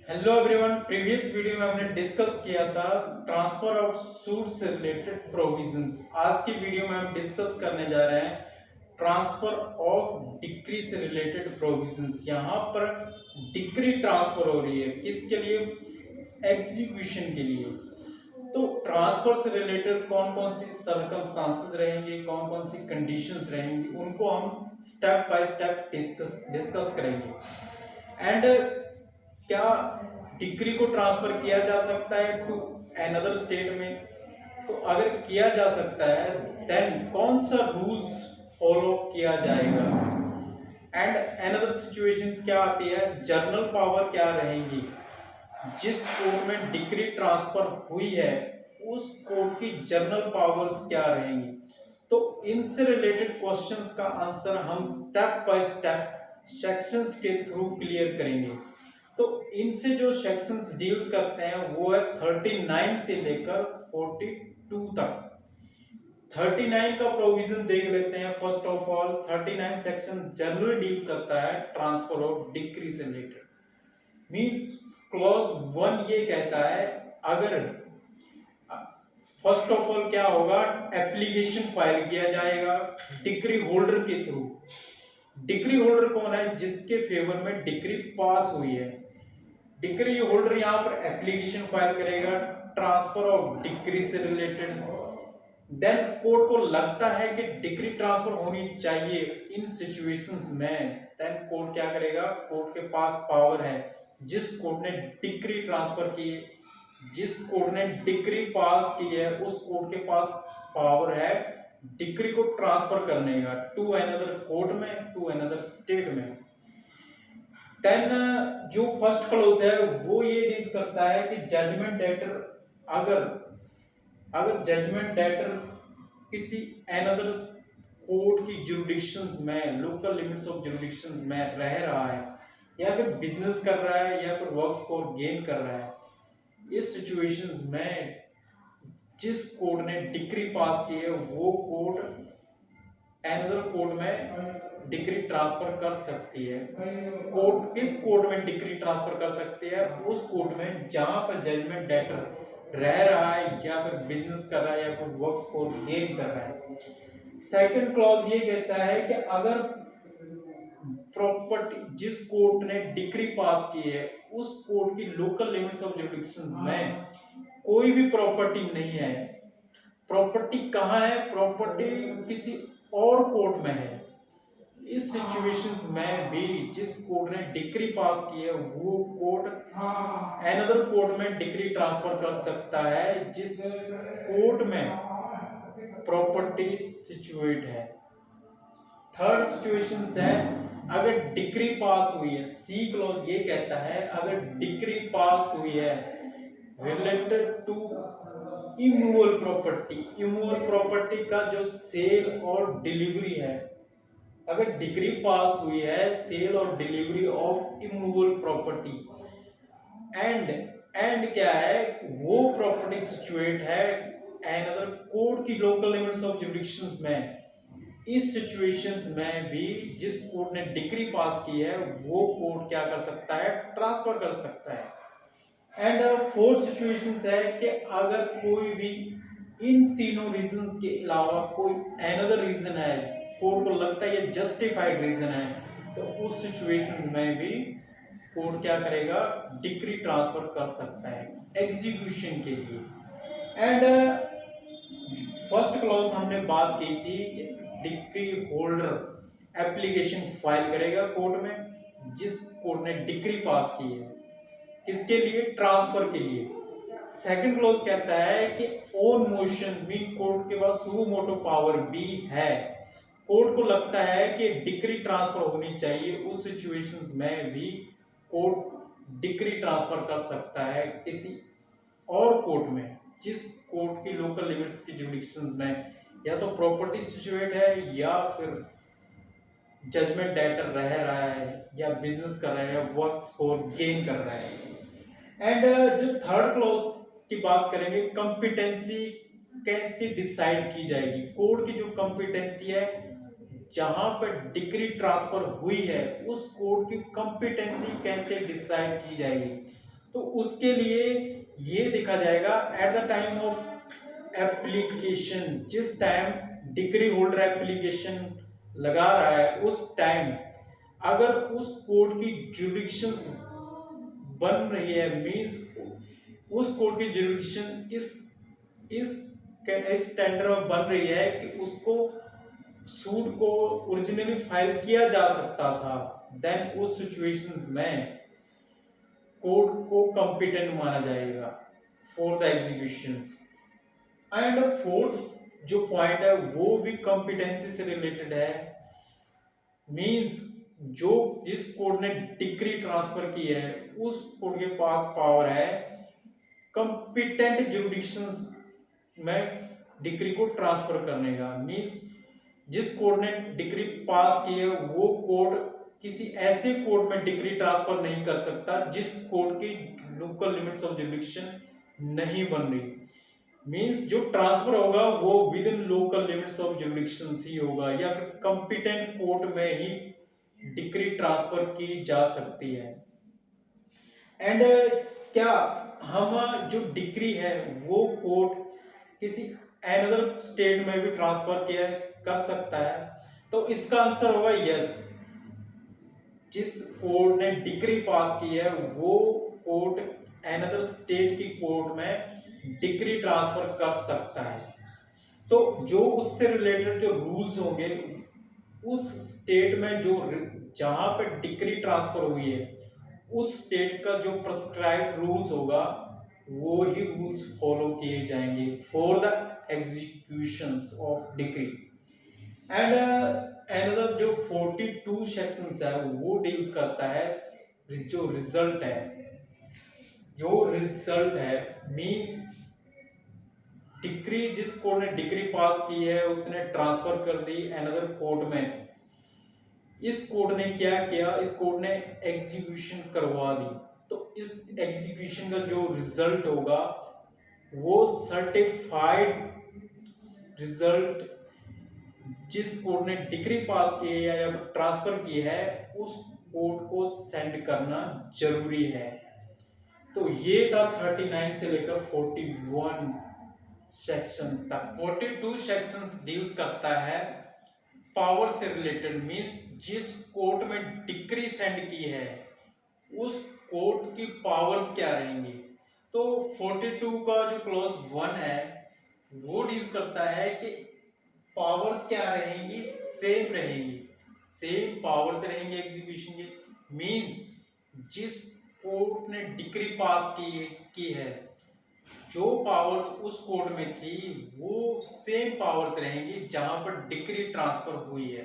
Hello everyone. Previous video में हमने discuss किया था ट्रांसफर ऑफ सूट से रिलेटेड प्रोविजंस। आज की वीडियो में हम डिस्कस करने जा रहे हैं ट्रांसफर ऑफ डिक्री से रिलेटेड प्रोविजंस। यहाँ पर डिक्री ट्रांसफर हो रही है, किसके लिए? एग्जीक्यूशन के लिए। तो ट्रांसफर से रिलेटेड कौन कौन सी सर्कमस्टांसेस रहेंगे, कौन कौन सी कंडीशंस रहेंगी, उनको हम स्टेप बाय स्टेप डिस्कस करेंगे। एंड क्या डिग्री को ट्रांसफर किया जा सकता है टू अनदर स्टेट में? तो अगर किया जा सकता है देन कौन सा रूल्स फॉलो किया जाएगा? एंड अनदर सिचुएशंस क्या आती है? जर्नल पावर क्या रहेंगी? जिस कोर्ट में डिग्री ट्रांसफर हुई है उस कोर्ट की जर्नल पावर्स क्या रहेंगी? तो इनसे रिलेटेड क्वेश्चंस का आंसर हम स्टेप बाय स्टेप सेक्शंस के थ्रू क्लियर करेंगे। तो इनसे जो सेक्शंस डील्स करते हैं वो है 39 से लेकर 42 तक। 39 का प्रोविजन देख लेते हैं। First of all 39 section generally deal करता है ट्रांसफर ऑफ डिक्री से रिलेटेड। मींस क्लॉज 1 ये कहता है अगर फर्स्ट ऑफ ऑल क्या होगा, एप्लीकेशन फाइल किया जाएगा डिक्री होल्डर के थ्रू। डिक्री होल्डर कौन है? जिसके फेवर में डिक्री पास हुई है। डिक्री होल्डर यहाँ पर एप्लीकेशन फाइल करेगा ट्रांसफर ऑफ डिक्री से रिलेटेड। देन कोर्ट को लगता है कि डिक्री ट्रांसफर होनी चाहिए इन सिचुएशंस में, देन कोर्ट क्या करेगा? कोर्ट के पास पावर है, जिस कोर्ट ने डिक्री ट्रांसफर की, जिस कोर्ट ने डिक्री पास की है उस कोर्ट के पास पावर है डिक्री को ट्रांसफर करने का टू अनदर कोर्ट में, टू अनदर स्टेट में। देन जो फर्स्ट क्लॉज है वो ये डील करता है कि जजमेंट डेटर अगर जजमेंट डेटर किसी अनदर कोर्ट की जुरिडिक्शंस में, लोकल लिमिट्स ऑफ जुरिडिक्शंस में रह रहा है या फिर बिजनेस कर रहा है या फिर वर्क्स फॉर गेन कर रहा है, इस सिचुएशंस में जिस कोर्ट ने डिक्री पास की है वो कोर्ट अनदर कोर्ट में डिक्री ट्रांसफर कर सकती है। कोर्ट किस कोर्ट में डिक्री ट्रांसफर कर सकती है? उस कोर्ट में जहां पर जजमेंट डेटर रह रहा है या फिर बिजनेस कर रहा है या फिर वर्क्स फॉर गेन कर रहा है। सेकंड क्लॉज ये कहता है कि अगर प्रॉपर्टी जिस कोर्ट ने डिक्री पास की है उस कोर्ट की लोकल लिमिट्स ऑफ जुरिडिक्शन में कोई भी प्रॉपर्टी नहीं है। प्रॉपर्टी कहाँ है? प्रॉपर्टी किसी और कोर्ट में है। इस सिचुएशंस में भी जिस कोर्ट ने डिक्री पास की है वो कोर्ट अनदर कोर्ट में डिक्री ट्रांसफर कर सकता है जिस कोर्ट में प्रॉपर्टी सिचुएट है। थर्ड सिचुएशन है अगर डिक्री पास हुई है। सी क्लॉज ये कहता है अगर डिक्री पास हुई है related to immovable property, immovable property का जो सेल और डिलीवरी है, अगर डिक्री पास हुई है सेल और delivery of immovable property and क्या है, वो प्रॉपर्टी सिचुएट है अनदर कोर्ट की लोकल लिमिट्स ऑफ जुरिडिक्शंस में। इस सिचुएशंस में भी जिस कोर्ट ने डिक्री पास की है वो कोर्ट क्या कर सकता है? ट्रांसफर कर सकता है। एंड फोर्थ सिचुएशंस है कि अगर कोई भी इन तीनों रीजंस के अलावा कोई अनदर रीजन है, कोर्ट को लगता है ये जस्टिफाइड रीजन है, तो उस सिचुएशन में भी कोर्ट क्या करेगा? डिक्री ट्रांसफर कर सकता है एग्जीक्यूशन के लिए। एंड फर्स्ट क्लॉज हमने बात की थी कि डिक्री होल्डर एप्लीकेशन फाइल करेगा कोर्ट में जिस कोर्ट ने डिक्री पास की है, किसके लिए? ट्रांसफर के लिए। सेकंड क्लॉज कहता है कि ऑन मोशन भी कोर्ट के पास सू मोटो पावर भी है। कोर्ट को लगता है कि डिक्री ट्रांसफर होनी चाहिए, उस सिचुएशंस में भी कोर्ट डिक्री ट्रांसफर कर सकता है किसी और कोर्ट में जिस कोर्ट की लोकल लिमिट्स की जुरिडिक्शंस में या तो प्रॉपर्टी सिचुएट है या फिर जजमेंट डेटर रह रहा है या बिजनेस कर रहा है या वर्क्स फॉर गेन कर रहा है। एंड जो थर्ड क्लॉज की बात करेंगे, कॉम्पिटेंसी कैसे डिसाइड की जाएगी? कोर्ट की जो कॉम्पिटेंसी है जहां पर डिक्री ट्रांसफर हुई है उस कोर्ट की कॉम्पिटेंसी कैसे डिसाइड की जाएगी? तो उसके लिए ये देखा जाएगा at the time of application, जिस टाइम डिक्री होल्डर एप्लीकेशन लगा रहा है उस टाइम अगर उस कोर्ट की जुरिडिक्शंस बन रही है, मींस उस कोर्ट की जुरिडिक्शन इस टेंडर में बन रही है कि उसको सूट को ओरिजिनली फाइल किया जा सकता था, देन उस सिचुएशंस में कोर्ट को कॉम्पिटेंट माना जाएगा for the executions. And fourth जो पॉइंट है वो भी कॉम्पिटेंसी से रिलेटेड है, मींस जो जिस कोर्ट ने डिक्री ट्रांसफर की है उस कोर्ट के पास पावर है कॉम्पिटेंट जुरिडिक्शंस में डिक्री को ट्रांसफर करने का। मींस जिस कोर्ट ने डिक्री पास की है वो कोर्ट किसी ऐसे कोर्ट में डिक्री ट्रांसफर नहीं कर सकता जिस कोर्ट की लोकल लिमिट्स ऑफ जुरिडिक्शन नहीं बन रही। मींस जो ट्रांसफर होगा वो within local limits of jurisdiction ही होगा, या फिर कॉम्पिटेंट कोर्ट में ही डिक्री ट्रांसफर की जा सकती है। एंड क्या हम जो डिक्री है वो कोर्ट किसी अनदर स्टेट में भी ट्रांसफर किया कर सकता है? तो इसका आंसर होगा यस। जिस कोर्ट ने डिक्री पास की है वो कोर्ट अनदर स्टेट की कोर्ट में डिक्री ट्रांसफर कर सकता है। तो जो उससे रिलेटेड जो रूल्स होंगे उस स्टेट में जो जहां पे डिक्री ट्रांसफर हुई है उस स्टेट का जो प्रिस्क्राइब्ड रूल्स होगा वो ही रूल्स फॉलो किए जाएंगे for the executions of decree. And another जो 42 सेक्शंस है वो डील्स करता है जो रिजल्ट है मींस डिक्री जिस कोर्ट ने डिक्री पास की है उसने ट्रांसफर कर दी अनदर कोर्ट में। इस कोर्ट ने क्या किया, इस कोर्ट ने एग्जीक्यूशन करवा दी। तो इस एग्जीक्यूशन का जो रिजल्ट होगा वो सर्टिफाइड रिजल्ट जिस कोर्ट ने डिक्री पास की है या ट्रांसफर की है उस कोर्ट को सेंड करना जरूरी है। तो ये था 39 से लेकर 41 सेक्शन तक। 42 सेक्शंस डील्स करता है पावर से रिलेटेड, मींस जिस कोर्ट में डिक्री सेंड की है उस कोर्ट की पावर्स क्या रहेंगी। तो 42 का जो क्लॉज 1 है वो डील्स करता है कि पावर्स क्या रहेंगी, सेम रहेंगी, सेम पावर्स रहेंगे एग्जीक्यूशन के। मींस जिस कोर्ट ने डिक्री पास की है जो पावर्स उस कोर्ट में थी वो सेम पावर्स रहेंगी जहां पर डिक्री ट्रांसफर हुई है।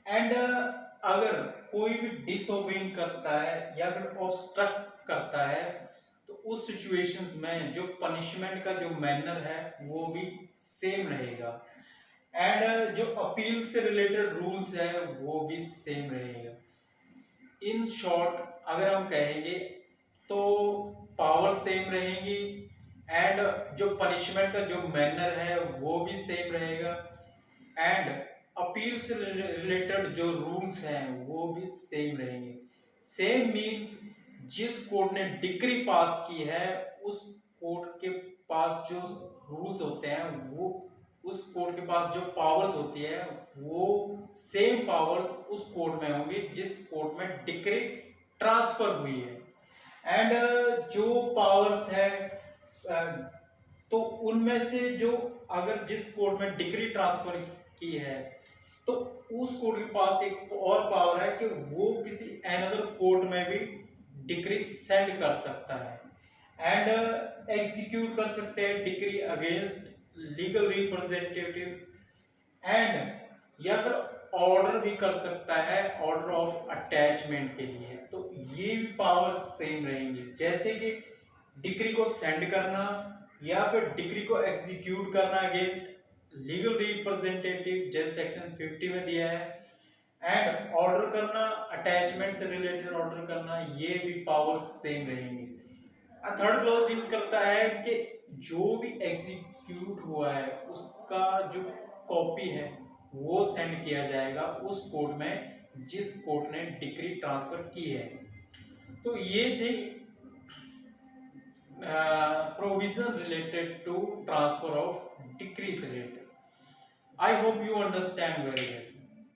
एंड अगर कोई भी डिसओबेइंग करता है या फिर ऑब्स्ट्रक्ट करता है तो उस सिचुएशंस में जो पनिशमेंट का जो मैनर है वो भी सेम रहेगा। एंड जो अपील से रिलेटेड रूल्स है वो भी सेम रहेगा। इन शॉर्ट अगर हम कहेंगे तो पावर सेम रहेगी एंड जो पनिशमेंट का जो मैनर है वो भी सेम रहेगा एंड अपील से रिलेटेड जो रूल्स हैं वो भी सेम रहेंगे। सेम मींस जिस कोर्ट ने डिक्री पास की है उस कोर्ट के पास जो रूल्स होते हैं वो उस कोर्ट के पास जो पावर्स होती है वो सेम पावर्स उस कोर्ट में होंगी जिस कोर्ट में डिक्री ट्रांसफर हुई है। एंड जो पावर्स है तो उनमें से जो अगर जिस कोर्ट में डिक्री ट्रांसफर की है तो उस कोर्ट के पास एक और पावर है कि वो किसी अनदर कोर्ट में भी डिक्री सेंड कर सकता है एंड एग्जीक्यूट कर सकते हैं decree against legal representative and या फिर ऑर्डर भी कर सकता है ऑर्डर ऑफ अटैचमेंट के लिए। तो ये भी पावर सेम रहेंगी, जैसे कि डिक्री को सेंड करना या फिर डिक्री को एग्जीक्यूट करना अगेंस्ट लीगल रिप्रेजेंटेटिव जैसे सेक्शन 50 में दिया है एंड ऑर्डर करना अटैचमेंट से रिलेटेड ऑर्डर करना, ये भी पावर सेम रहेंगी। थर्ड क्लॉज डील्स करता है कि जो भी एग्जीक्यूट हुआ है उसका जो कॉपी है वो सेंड किया जाएगा उस कोर्ट में जिस कोर्ट ने डिक्री ट्रांसफर की है। तो ये थे provision related to transfer of decree related. I hope you understand very well.